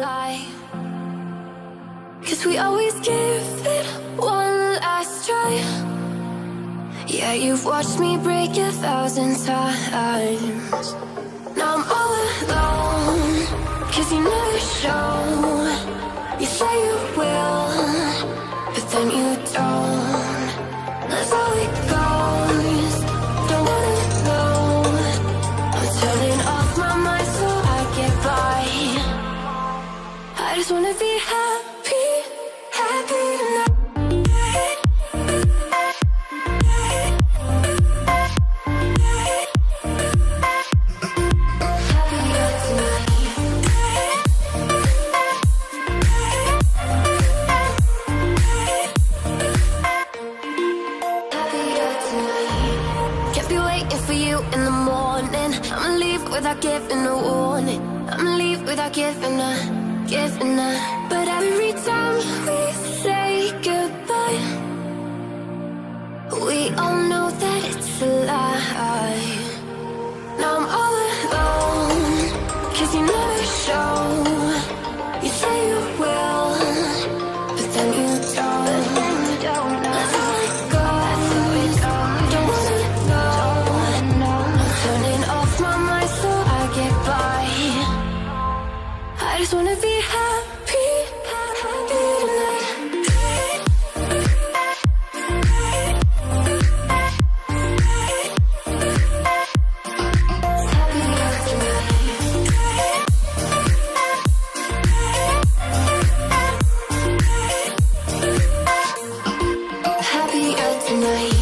lie. 'Cause we always give it one last try. Yeah, you've watched me break 1,000 times. Now I'm all alone, 'cause you never show. You say you will, but then you don't. That's how it goes. Don't wanna know. I'm turning off my mind so I get by. I just wanna be happy, happy tonight. Without giving a warning, I'ma leave without giving a. But every time we say goodbye, we all know that it's a lie. Now I'm all alone, 'cause you never show. You say you will, but then you don't. That's how it goes. Don't wanna know. I'm turning off my mind so I get by. I just wanna be happy, happy tonight. Happier tonight.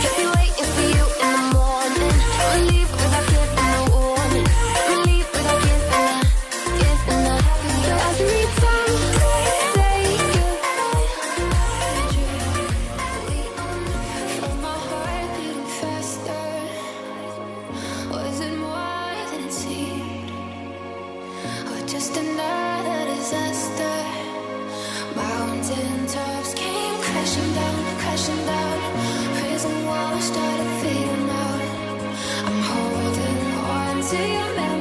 Can't be waiting for you in the morning. I'ma leave without giving a warning. I'ma leave without giving a. So every time we say goodbye, feel my heart beating faster. Was it more than it seemed, or just another disaster? Mountain tops came crashing down. Prison walls started fading out. I'm holding on to your memory.